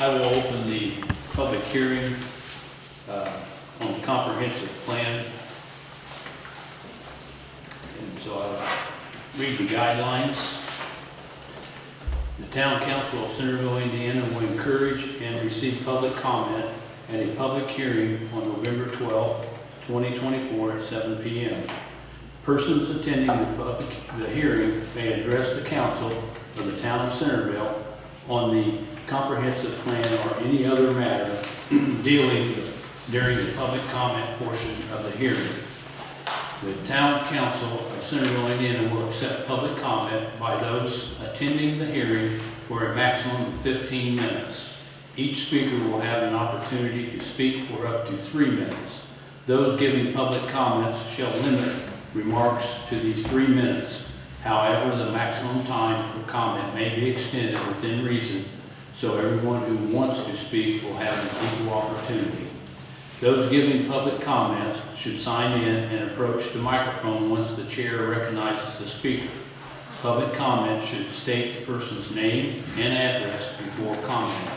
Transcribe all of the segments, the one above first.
I will open the public hearing on the comprehensive plan. And so I'll read the guidelines. The Town Council of Centerville, Indiana will encourage and receive public comment at a public hearing on November 12, 2024 at 7 p.m. Persons attending the hearing may address the council of the Town of Centerville on the comprehensive plan or any other matter dealing during the public comment portion of the hearing. The Town Council of Centerville, Indiana will accept public comment by those attending the hearing for a maximum of 15 minutes. Each speaker will have an opportunity to speak for up to 3 minutes. Those giving public comments shall limit remarks to these 3 minutes. However, the maximum time for comment may be extended within reason, so everyone who wants to speak will have an equal opportunity. Those giving public comments should sign in and approach the microphone once the chair recognizes the speaker. Public comment should state the person's name and address before commenting.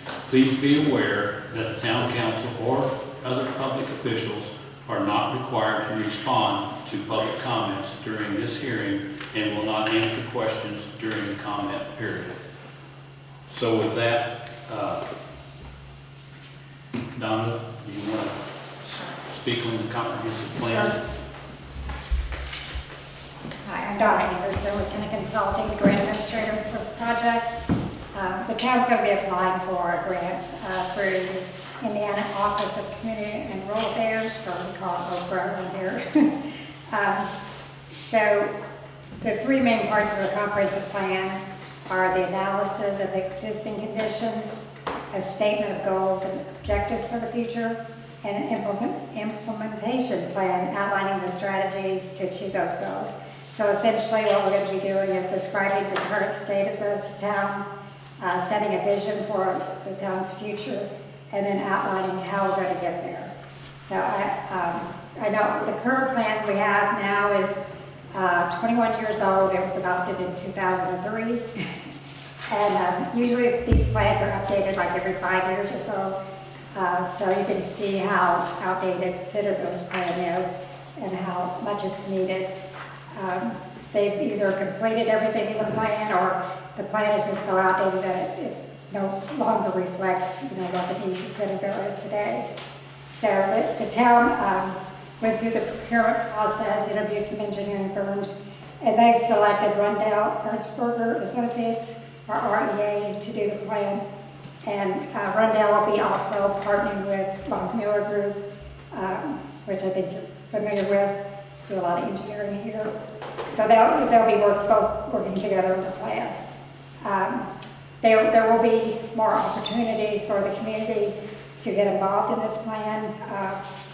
Please be aware that the Town Council or other public officials are not required to respond to public comments during this hearing and will not answer questions during the comment period. So with that, Donna, do you want to speak on the comprehensive plan? Hi, I'm Donna Anderson with Kenny Consulting, the grant administrator for the project. The town's going to be applying for a grant through the Indiana Office of Community and Rural Affairs, or we call it OPRA here. So the 3 main parts of the comprehensive plan are the analysis of existing conditions, a statement of goals and objectives for the future, and an implementation plan outlining the strategies to achieve those goals. So essentially what we're going to be doing is describing the current state of the town, setting a vision for the town's future, and then outlining how we're going to get there. So I know the current plan we have now is 21 years old. It was adopted in 2003. And usually these plans are updated like every 5 years or so. So you can see how outdated Centerville's plan is and how much it's needed. They've either completed everything in the plan, or the plan is just so outdated that it no longer reflects, what the needs of Centerville is today. So the town went through the procurement process, interviewed some engineering firms, and they've selected Rundell Ernstberger Associates, or REA, to do the plan. And Rundell will be also partnering with Long Mueller Group, which I think you're familiar with, do a lot of engineering here. So they'll be both working together on the plan. There will be more opportunities for the community to get involved in this plan.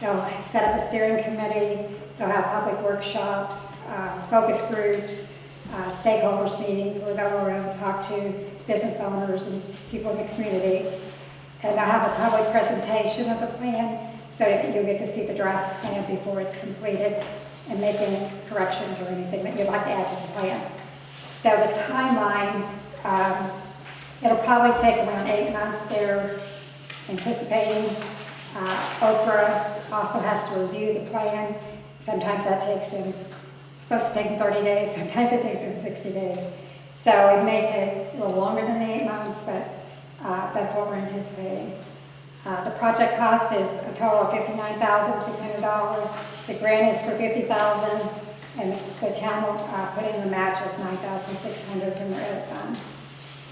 They'll set up a steering committee, they'll have public workshops, focus groups, stakeholders meetings where they'll go around and talk to business owners and people in the community. And they'll have a public presentation of the plan so that you'll get to see the draft plan before it's completed and make any corrections or anything that you'd like to add to the plan. So the timeline, it'll probably take around 8 months. They're anticipating. Oprah also has to review the plan. Sometimes that takes them, it's supposed to take them 30 days, sometimes it takes them 60 days. So it may take a little longer than the 8 months, but that's what we're anticipating. The project cost is a total of $59,600. The grant is for $50,000, and the town will put in a match of $9,600 from their edit funds.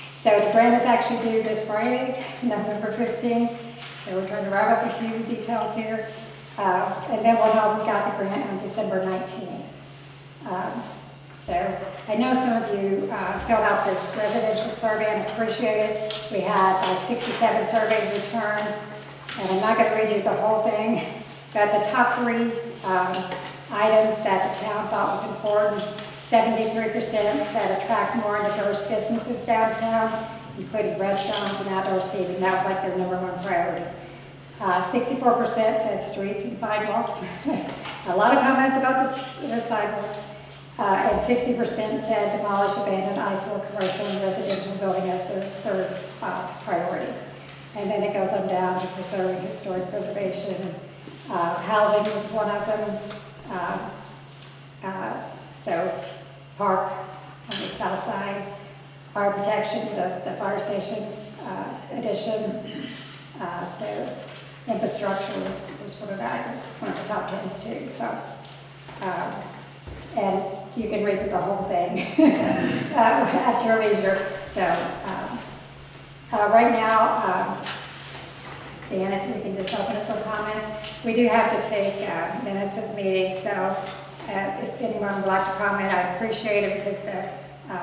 So the grant is actually due this Friday, November 15th. So we're trying to wrap up a few details here. And then we'll know we got the grant on December 19th. So I know some of you filled out this residential survey and appreciate it. We had like 67 surveys returned, and I'm not going to read you the whole thing, but the top 3 items that the town thought was important, 73% said attract more diverse businesses downtown, including restaurants and outdoor seating. That was like their #1 priority. 64% said streets and sidewalks. A lot of comments about the sidewalks. And 60% said demolish abandoned eyesore commercial and residential building as their 3rd priority. And then it goes on down to preserving historic preservation. Housing is one of them. So park on the south side, fire protection, the fire station addition. So infrastructure was one of the top 10s too. So, and you can read the whole thing at your leisure. So right now, Dan, if we can just open it for comments. We do have to take minutes of the meeting, so if anyone would like to comment, I appreciate it because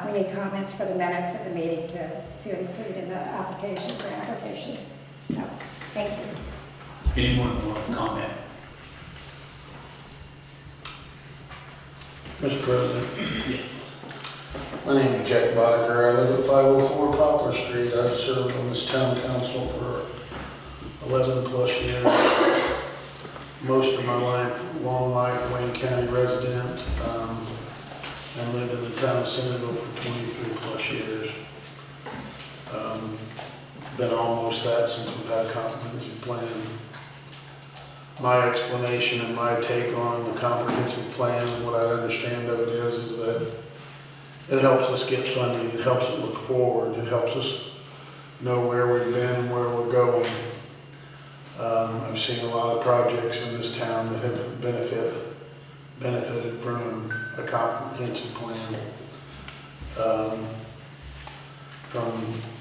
we need comments for the minutes of the meeting to include in the application, grant application. So, thank you. Anyone want to comment? Mr. President, Yes. my name is Jack Boddicker. I live at 504 Poplar Street. I've served on this town council for 11 plus years. Most of my life, long life, Wayne County resident, and lived in the town of Centerville for 23 plus years. Been almost that since we've had a comprehensive plan. My explanation and my take on the comprehensive plan, and what I understand of it is that it helps us get funding, it helps it look forward, it helps us know where we've been and where we're going. I've seen a lot of projects in this town that have benefited from a comprehensive plan. From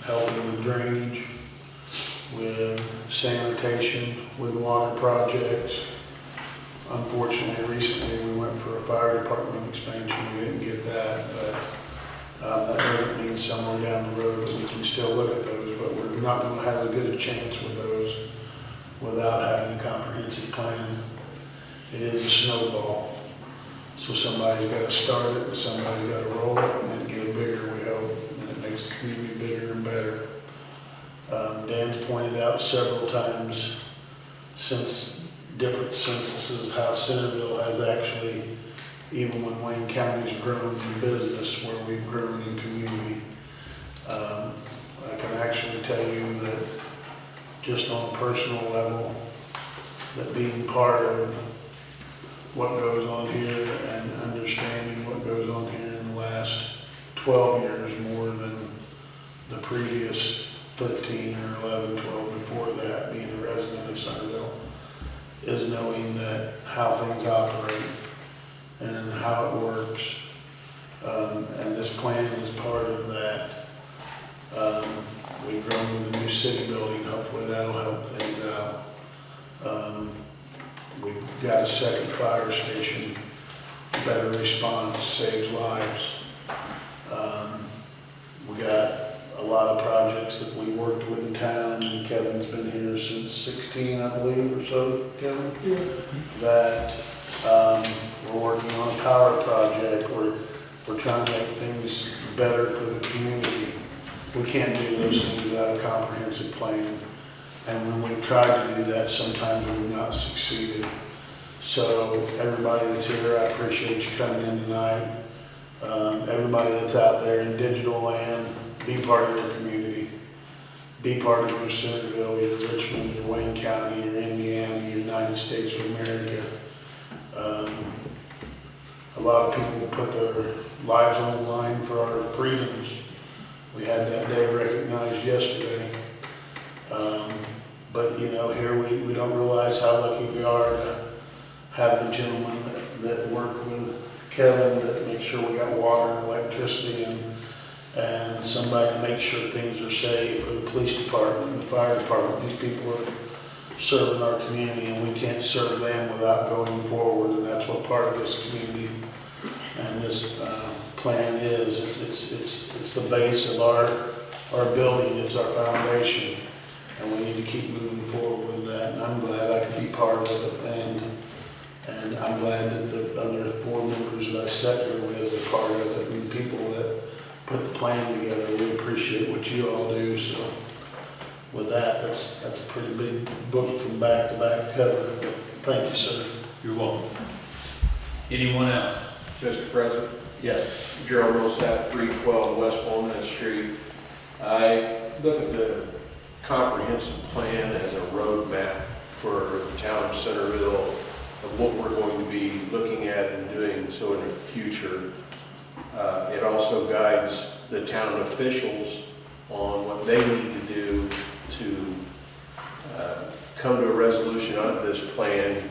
helping with drainage, with sanitation, with water projects. Unfortunately, recently we went for a fire department expansion. We didn't get that, but that doesn't mean somewhere down the road that we can still look at those, but we're not going to have as good a chance with those without having a comprehensive plan. It is a snowball. So somebody's got to start it, and somebody's got to roll it, and then get it bigger, we hope, and it makes the community bigger and better. Dan's pointed out several times since different censuses how Centerville has actually, even when Wayne County's grown in business, where we've grown in community. I can actually tell you that just on a personal level, that being part of what goes on here and understanding what goes on here in the last 12 years more than the previous 13 or 11, 12 before that, being a resident of Centerville, is knowing that how things operate and how it works. And this plan is part of that. We've grown with a new city building. Hopefully that'll help things out. We've got a second fire station, better response, saves lives. We got a lot of projects that we worked with the town, and Kevin's been here since 16, I believe, or so, Kevin? Yeah. That we're working on a power project. We're trying to make things better for the community. We can't do those things without a comprehensive plan. And when we've tried to do that, sometimes we've not succeeded. So everybody that's here, I appreciate you coming in tonight. Everybody that's out there in digital land, be part of your community. Be part of your Centerville, your Richmond, your Wayne County, your Indiana, your United States of America. A lot of people put their lives on the line for our freedoms. We had that day recognized yesterday. But you know, here we don't realize how lucky we are to have the gentlemen that work with Kevin, that make sure we got water and electricity, and somebody to make sure things are safe for the police department and the fire department. These people are serving our community, and we can't serve them without going forward, and that's what part of this community and this plan is. It's the base of our building. It's our foundation, and we need to keep moving forward with that. And I'm glad I could be part of it, and I'm glad that the other 4 members that I sat here with are part of it, and people that put the plan together. We appreciate what you all do. So with that, that's a pretty big book from back to back cover. Thank you, sir. You're welcome. Anyone else? Mr. President, Yes. Gerald Millsap, 312 West Walnut Street. I look at the comprehensive plan as a roadmap for the town of Centerville of what we're going to be looking at and doing so in the future. It also guides the town officials on what they need to do to come to a resolution of this plan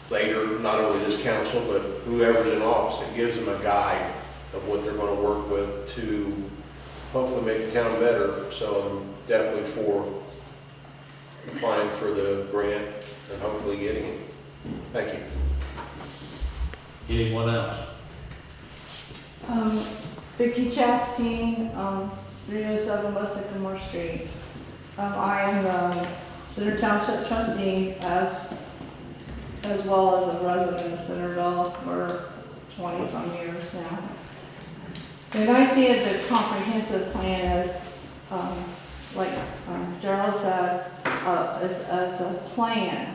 later, not only this council, but whoever's in office. It gives them a guide of what they're going to work with to hopefully make the town better. So I'm definitely for applying for the grant and hopefully getting it. Thank you. Anyone else? Vicki Chastain, 307 West Sycamore Street. I am the Center Township trustee as well as a resident of Centerville for 20-some years now. And I see it, the comprehensive plan as, like Gerald said, it's a plan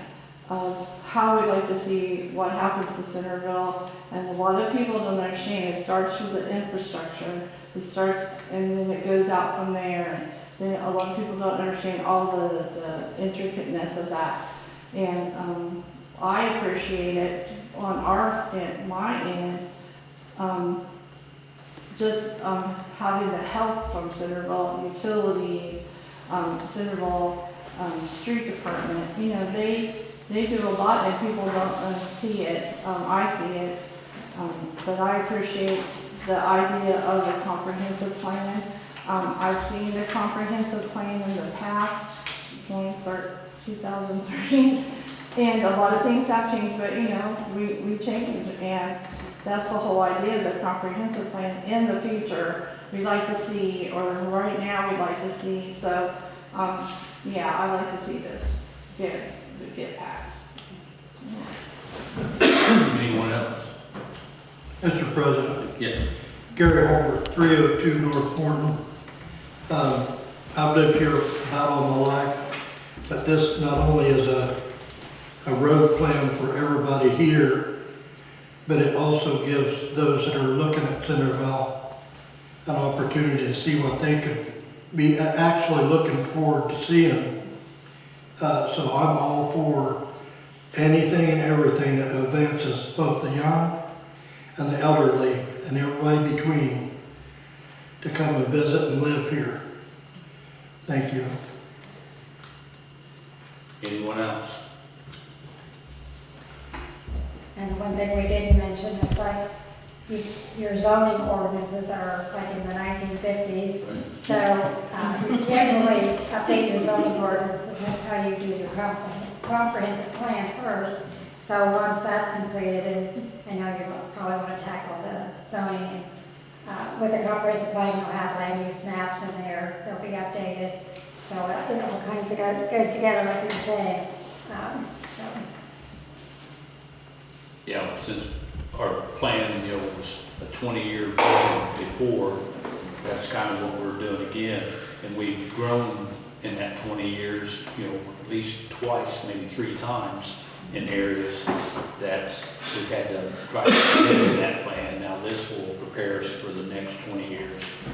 of how we'd like to see what happens to Centerville. And a lot of people don't understand, it starts with the infrastructure. It starts, and then it goes out from there. Then a lot of people don't understand all the intricateness of that. And I appreciate it on our end, my end, just having the help from Centerville Utilities, Centerville Street Department. You know, they do a lot and people don't see it. I see it, but I appreciate the idea of a comprehensive plan. I've seen the comprehensive plan in the past, 2003, and a lot of things have changed, but you know, we changed, and that's the whole idea of the comprehensive plan. In the future, we'd like to see, or right now we'd like to see, so yeah, I'd like to see this get passed. Anyone else? Mr. President, Yes. Gary Holbert, 302 North Morton. I've lived here about all my life, but this not only is a road plan for everybody here, but it also gives those that are looking at Centerville an opportunity to see what they could be actually looking forward to seeing. So I'm all for anything and everything that advances both the young and the elderly and everybody between to come and visit and live here. Thank you. Anyone else? And one thing we didn't mention is like, your zoning ordinances are like in the 1950s, so you can't really update your zoning ordinance until you do your comprehensive plan first. So once that's completed, and I know you probably want to tackle the zoning, with the comprehensive plan, you'll have land use maps in there, they'll be updated. So it all kinds of goes together, like you're saying. So. Yeah, since our plan, was a 20-year vision before, that's kind of what we're doing again. And we've grown in that 20 years, at least twice, maybe 3 times in areas that we've had to try to fit in that plan. Now this will prepare us for the next 20 years.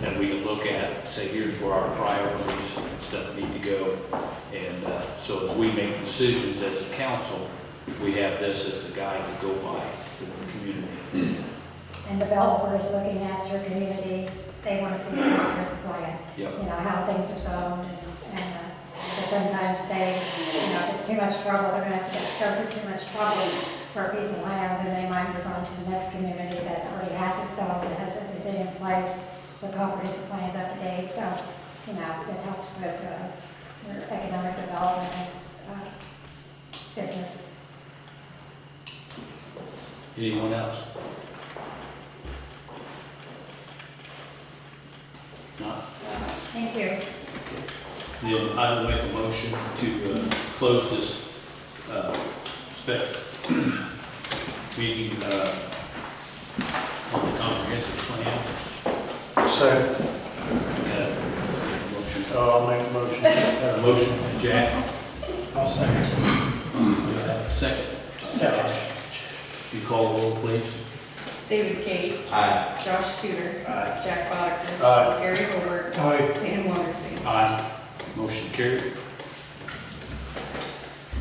And we can look at, say, here's where our priorities and stuff need to go. And so as we make decisions as a council, we have this as a guide to go by for the community. And developers looking at your community, they want to see the comprehensive plan. Yep. How things are zoned, and sometimes they, if it's too much trouble, they're going to have to go through too much trouble for a piece of land, and they might move on to the next community that already has it zoned, that has everything in place, the comprehensive plan is up to date, so, it helps with your economic development and business. Anyone else? No? Thank you. Then I will make a motion to close this special meeting on the comprehensive plan. Second. Motion. I'll make a motion. Motion by Jack. I'll second. Second. Second. You call the roll, please. David Cate. Aye. Josh Tudor. Aye. Jack Botter. Aye. Gary Holbert. Aye. Pam Wondersen. Aye. Motion carried.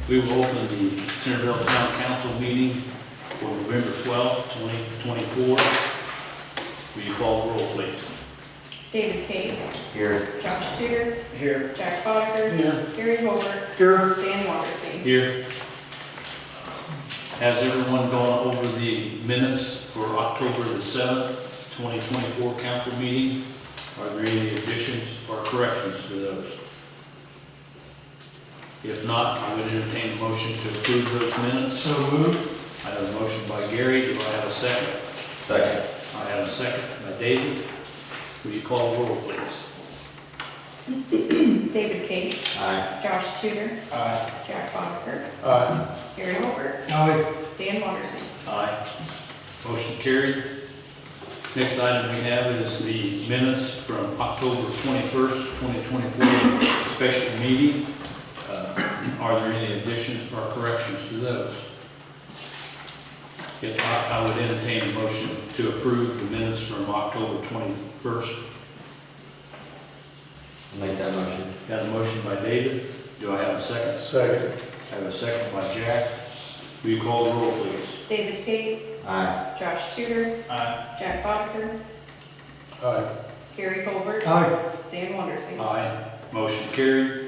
We will open the Centerville Town Council meeting for November 12th, 2024. Will you call the roll, please? David Cate. Here. Josh Tudor. Here. Jack Botter. Here. Gary Holbert. Here. Dan Wondersen. Here. Has everyone gone over the minutes for October the 7th, 2024 council meeting? Are there any additions or corrections to those? If not, I would entertain a motion to approve those minutes. So moved. I have a motion by Gary. Do I have a second? Second. I have a second by David. Will you call the roll, please? David Cate. Aye. Josh Tudor. Aye. Jack Botter. Aye. Gary Holbert. Aye. Dan Wondersen. Aye. Motion carried. Next item we have is the minutes from October 21st, 2024 special meeting. Are there any additions or corrections to those? If not, I would entertain a motion to approve the minutes from October 21st. Make that motion. Got a motion by David. Do I have a second? Second. I have a second by Jack. Will you call the roll, please? David Cate. Aye. Josh Tudor. Aye. Jack Botter. Aye. Gary Holbert. Aye. Dan Wondersen. Aye. Motion carried.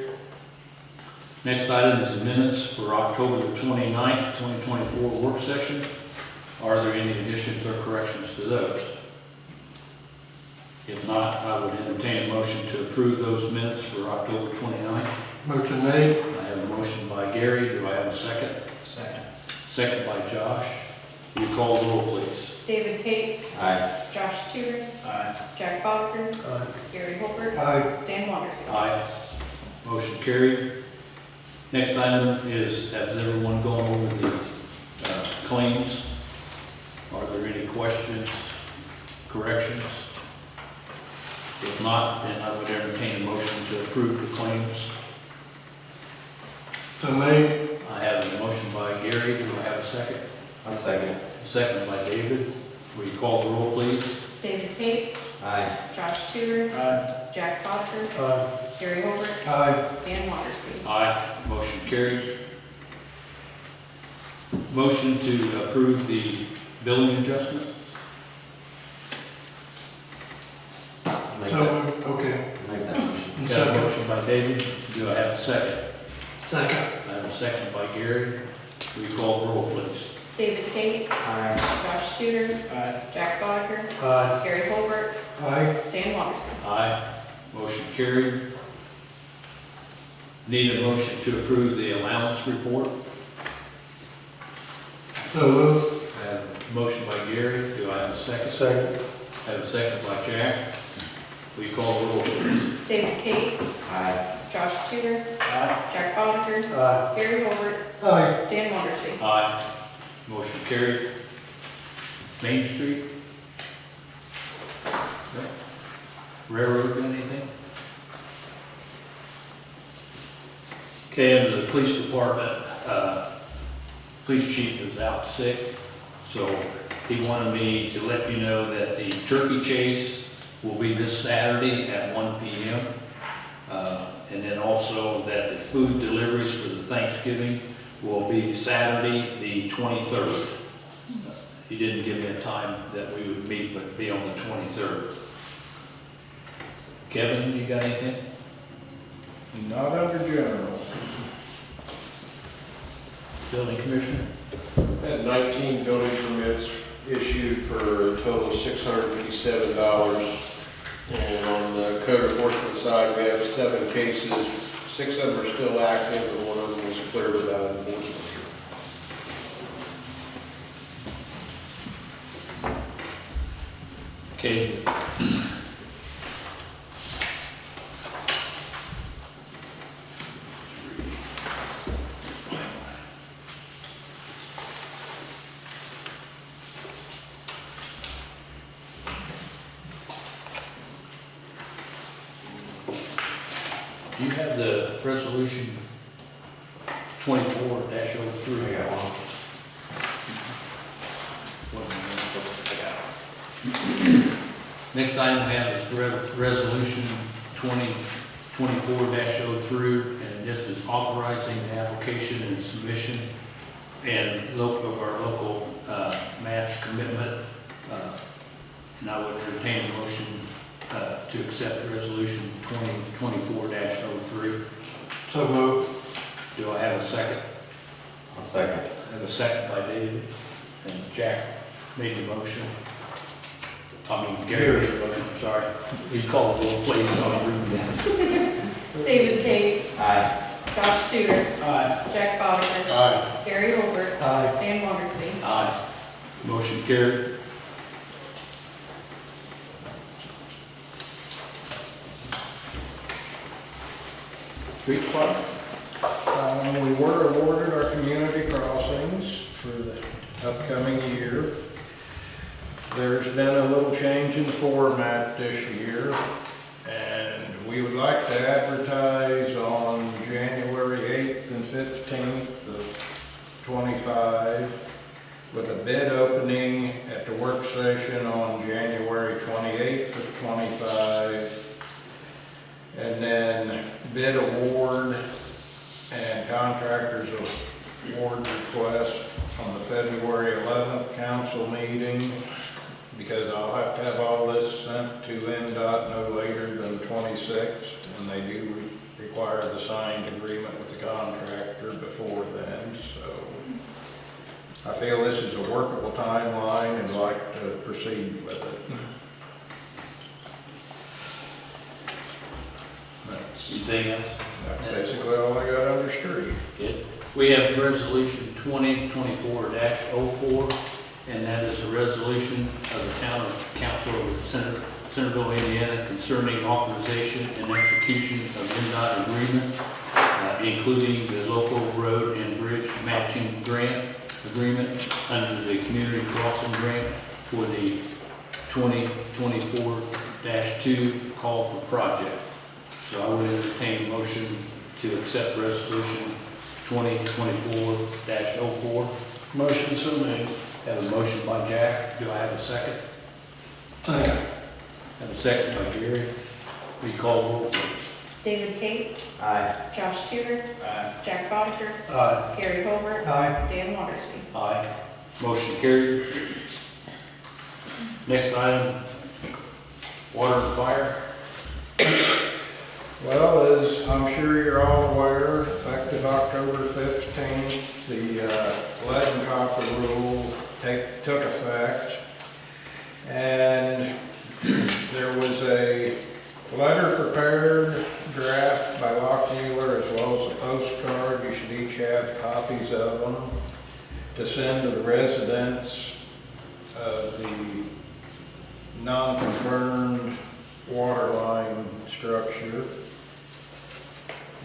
Next item is the minutes for October the 29th, 2024 work session. Are there any additions or corrections to those? If not, I would entertain a motion to approve those minutes for October 29th. Motion made. I have a motion by Gary. Do I have a second? Second. Second by Josh. Will you call the roll, please? David Cate. Aye. Josh Tudor. Aye. Jack Botter. Aye. Gary Holbert. Aye. Dan Wondersen. Aye. Motion carried. Next item is, has everyone gone over the claims? Are there any questions, corrections? If not, then I would entertain a motion to approve the claims. So made. I have a motion by Gary. Do I have a second? I'll second. Second by David. Will you call the roll, please? David Cate. Aye. Josh Tudor. Aye. Jack Botter. Aye. Gary Holbert. Aye. Dan Wondersen. Aye. Motion carried. Motion to approve the billing adjustment. Make So that, moved. Okay. make that motion. And Got a second. motion by David. Do I have a second? Second. I have a second by Gary. Will you call the roll, please? David Cate. Aye. Josh Tudor. Aye. Jack Botter. Aye. Gary Holbert. Aye. Dan Wondersen. Aye. Motion carried. Need a motion to approve the allowance report. So moved. I have a motion by Gary. Do I have a second? Second. I have a second by Jack. Will you call the roll, please? David Cate. Aye. Josh Tudor. Aye. Jack Botter. Aye. Gary Holbert. Aye. Dan Wondersen. Aye. Motion carried. Main Street? Yep. Railroad, got anything? Okay, and the police department, police chief is out sick, so he wanted me to let you know that the turkey chase will be this Saturday at 1 p.m. And then also that the food deliveries for the Thanksgiving will be Saturday, the 23rd. He didn't give me a time that we would meet, but be on the 23rd. Kevin, you got anything? Not under general. Building commissioner? Had 19 building permits issued for a total of $657. And on the code enforcement side, we have 7 cases. 6 of them are still active, and 1 of them was cleared without enforcement. Okay. Do you have the resolution 24-03? I got one. Next item we have is resolution 2024-05. 2024-03, and this is authorizing the application and submission and of our local match commitment. And I would entertain a motion to accept resolution 2024-03. So moved. Do I have a second? I'll second. I have a second by David, and Jack made the motion. Gary made the motion, sorry. Please call the roll, please, so I'm reading that. David Tate. Aye. Josh Tudor. Aye. Jack Botter. Aye. Gary Holbert. Aye. Dan Wondersen. Aye. Motion carried. Street department? We were awarded our community crossings for the upcoming year. There's been a little change in the format this year, and we would like to advertise on January 8th and 15th of '25, with a bid opening at the work session on January 28th of '25, and then bid award and contractors award request on the February 11th council meeting, because I'll have to have all this sent to NDOT no later than the 26th, and they do require the signed agreement with the contractor before then, so I feel this is a workable timeline and like to proceed with it. That's Anything else? basically all I got under street. Good. We have resolution 2024-04, and that is a resolution of the town council of Centerville, Indiana, concerning authorization and execution of NDOT agreement, including the local road and bridge matching grant agreement under the community crossing grant for the 2024-2 call for project. So I would entertain a motion to accept resolution 2024-04. Motion so made. Have a motion by Jack. Do I have a second? Second. Have a second by Gary. Will you call the roll, please? David Tate. Aye. Josh Tudor. Jack Botter. Aye. Gary Holbert. Aye. Dan Wondersen. Aye. Motion carried. Next item, water and fire. Well, as I'm sure you're all aware, effective October 15th, the lead and copper rule took effect. And there was a letter prepared, draft by Lockmuir, as well as a postcard. You should each have copies of them to send to the residents of the non-confirmed water line structure.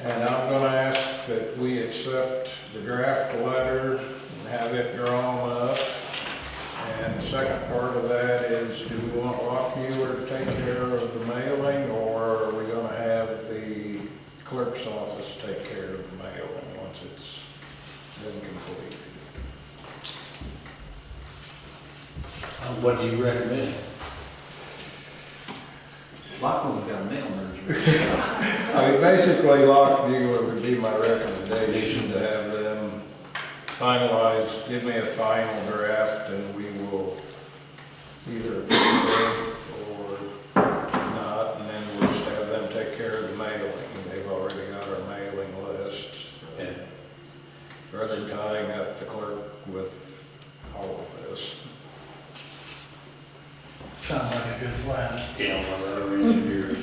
And I'm going to ask that we accept the draft letter and have it drawn up. And the second part of that is, do we want Lockmuir to take care of the mailing, or are we going to have the clerk's office take care of the mailing once it's been completed? What do you recommend? Lockwood's got a mail merger. I mean, basically, Lockmuir would be my recommendation, to have them finalize, give me a final draft, and we will either approve it or not, and then we'll just have them take care of the mailing. They've already got our mailing list. So Yeah. rather than tying up the clerk with all of this. Sounds like a good plan. Yeah, one of our engineers.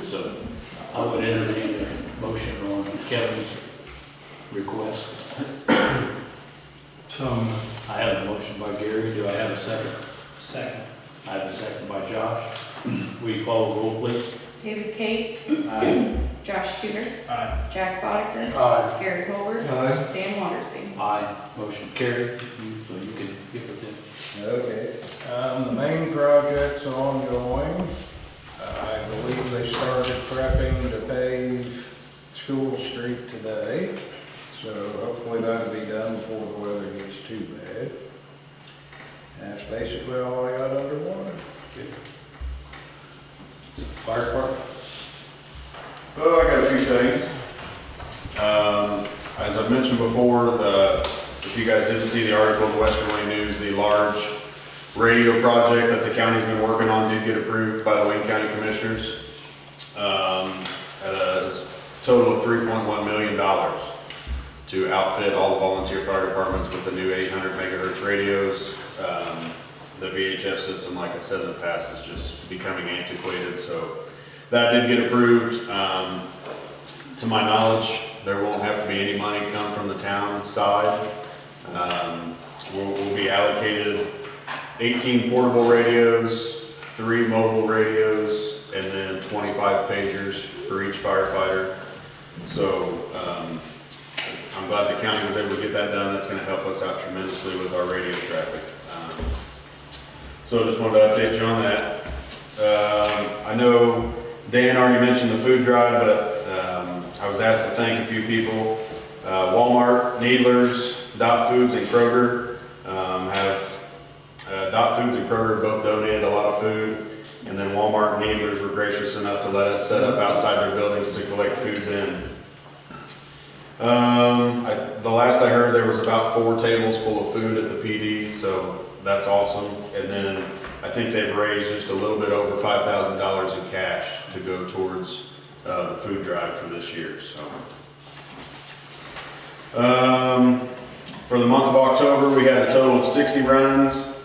So I would entertain a motion on Kevin's request. So, I have a motion by Gary. Do I have a second? Second. I have a second by Josh. Will you call the roll, please? David Tate. Aye. Josh Tudor. Aye. Jack Botter. Aye. Gary Holbert. aye. Dan Wondersen. Aye. Motion carried. So you can get with him. Okay, the main project's ongoing. I believe they started prepping to pave School Street today, so hopefully that'll be done before the weather gets too bad. That's basically all I got underwater. Fire department? Well, I got a few things. As I've mentioned before, if you guys didn't see the article in the Western Wayne News, the large radio project that the county's been working on did get approved by the Wayne County Commissioners. At a total of $3.1 million to outfit all the volunteer fire departments with the new 800 megahertz radios. The VHF system, like I said in the past, is just becoming antiquated, so that did get approved. To my knowledge, there won't have to be any money come from the town side. We'll be allocated 18 portable radios, 3 mobile radios, and then 25 pagers for each firefighter. So I'm glad the county was able to get that done. That's going to help us out tremendously with our radio traffic. So I just wanted to update you on that. I know Dan already mentioned the food drive, but I was asked to thank a few people. Walmart, Needlers, Dot Foods, and Kroger Dot Foods and Kroger both donated a lot of food, and then Walmart and Needlers were gracious enough to let us set up outside their buildings to collect food then. The last I heard, there was about 4 tables full of food at the PD, so that's awesome. And then I think they've raised just a little bit over $5,000 in cash to go towards the food drive for this year. So, for the month of October, we had a total of 60 runs.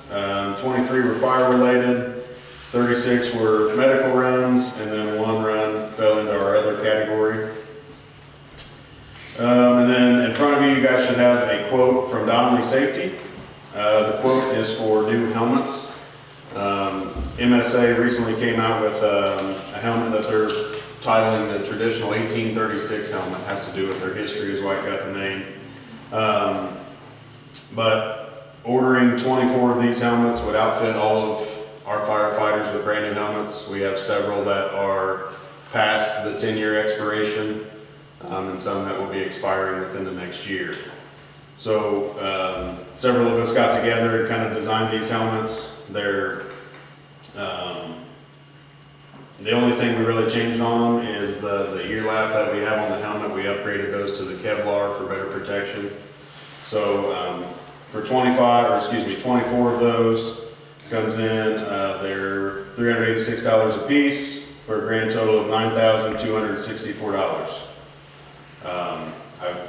23 were fire related, 36 were medical runs, and then 1 run fell into our other category. And then in front of you, you guys should have a quote from Donnelly Safety. The quote is for new helmets. MSA recently came out with a helmet that they're titling the traditional 1836 helmet. It has to do with their history is why it got the name. But ordering 24 of these helmets would outfit all of our firefighters with brand new helmets. We have several that are past the 10-year expiration, and some that will be expiring within the next year. So several of us got together and kind of designed these helmets. They're the only thing we really changed on them is the ear lap that we have on the helmet. We upgraded those to the Kevlar for better protection. So for 24 of those comes in, they're $386 a piece for a grand total of $9,264.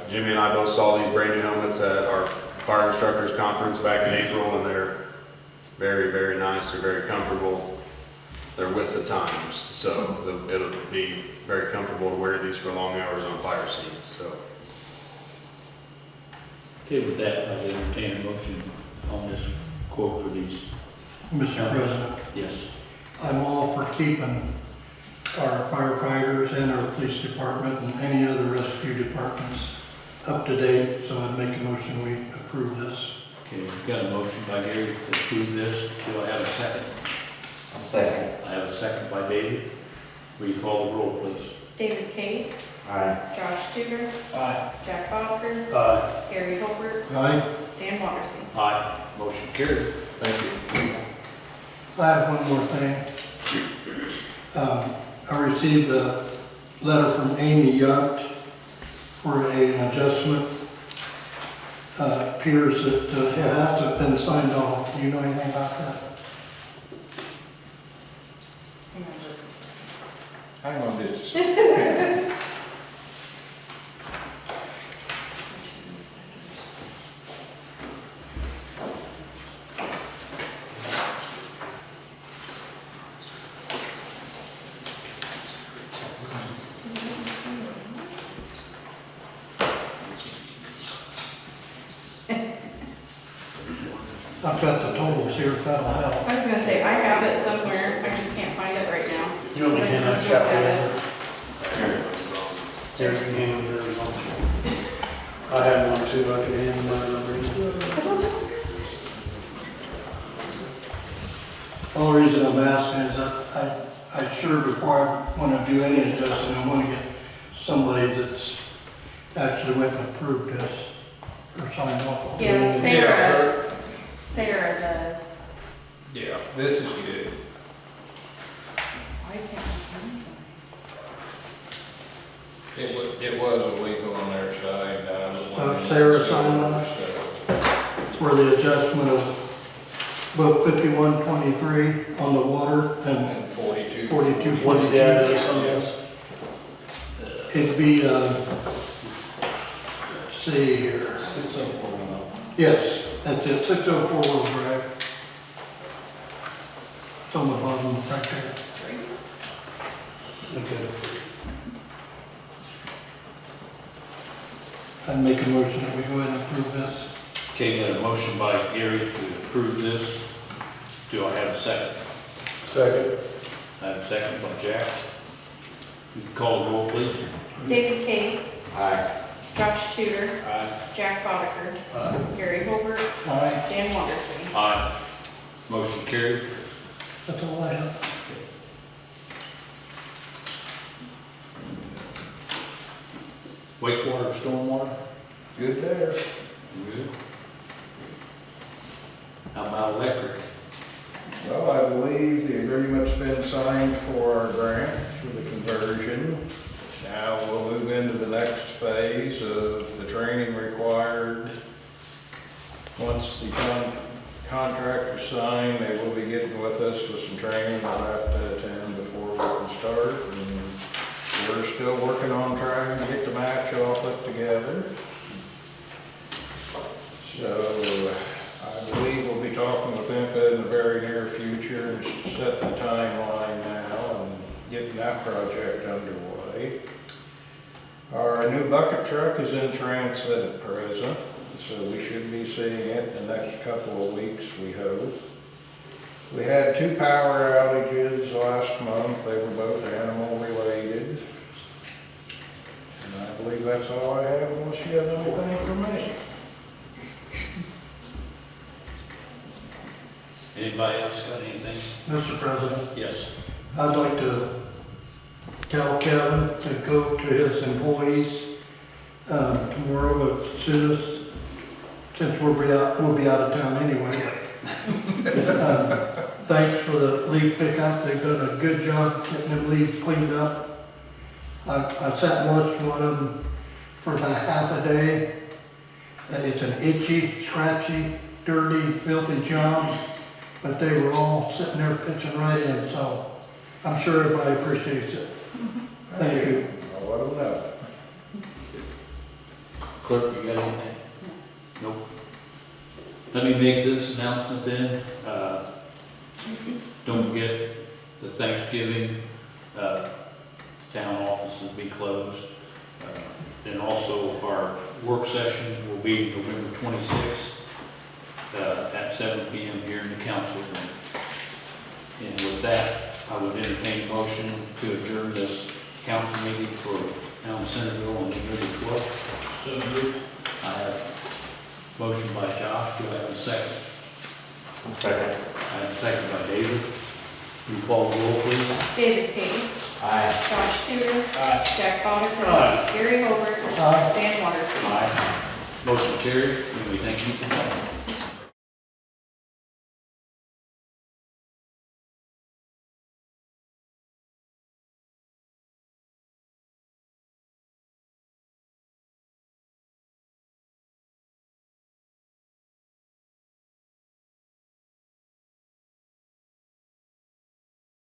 Jimmy and I both saw these brand new helmets at our fire instructors conference back in April, and they're very, very nice. They're very comfortable. They're with the times, so it'll be very comfortable to wear these for long hours on fire scenes. So. Okay, with that, I will entertain a motion on this quote for these. Mr. President, Yes. I'm all for keeping our firefighters and our police department and any other rescue departments up to date, so I'd make a motion we approve this. Okay, we've got a motion by Gary to approve this. Do I have a second? I'll second. I have a second by David. Will you call the roll, please? David King, Aye. Josh Tudor, Aye. Jack Bosker, Aye. Gary Holbert, Aye. Dan Wondersen. Aye. Motion carried. Thank you. I have one more thing. I received a letter from Amy Yunt for an adjustment. Appears that it hasn't been signed off. Do you know anything about that? Hang on just a second. Hang on just a second. I've got the totals here, if that'll help. I was gonna say, I have it somewhere, I just can't find it right now. You want me to hand that Just look at it. There's the hand, there's one. I have one too, I can hand my number. Only reason I'm asking is that I sure before I want to do any adjustment, I want to get somebody that's actually went and approved this or signed off on it. Yeah, Sarah does. Yeah, this is good. Why can't I find It was illegal on their side. Sarah signed on it? So, For the adjustment of book 5123 on the water and and 42. 42. What's the address on this? It'd be, let's see here. 604. Yes, that's it, 604 Little Drive. It's on the bottom right there. Okay. I'd make a motion that we go ahead and approve this. Okay, got a motion by Gary to approve this. Do I have a second? Second. I have a second by Jack. You can call the roll, please. David King, Aye. Josh Tudor, Aye. Jack Botter, Aye. Gary Holbert, Aye, Dan Wondersen. Aye. Motion carried. that's all I have. Wastewater, stormwater? Good there. Good. How about electric? Well, I believe the agreement's been signed for our grant for the conversion. Now we'll move into the next phase of the training required. Once the contract is signed, they will be getting with us with some training we'll have to attend before we can start. And we're still working on trying to get the match all put together. So I believe we'll be talking with IMPA in the very near future and set the timeline now and getting that project underway. Our new bucket truck is in transit at present, so we should be seeing it in the next couple of weeks, we hope. We had 2 power outages last month. They were both animal related. And I believe that's all I have, unless you have anything for me. Anybody else got anything? Mr. President, Yes. I'd like to tell Kevin to go to his employees tomorrow as soonest, since we'll be out of town anyway. Thanks for the leaf pickup. They've done a good job getting them leaves cleaned up. I sat and watched one of them for about half a day. It's an itchy, scratchy, dirty, filthy job, but they were all sitting there pitching right in, so I'm sure everybody appreciates it. Thank you. I'll let them know. Clerk, you got anything? Nope. Let me make this announcement then. Don't forget the Thanksgiving, town office will be closed. Then also our work session will be November 26th at 7 p.m. here in the council room. And with that, I would entertain a motion to adjourn this council meeting for town Centerville on November 12th. So moved. I have a motion by Josh. Do I have a second? Second. I have a second by David. Will you call the roll, please? David King, Aye. Josh Tudor, Aye. Jack Botter, Aye. Gary Holbert, Aye. Dan Wondersen. Aye. Motion carried, and we thank you for coming.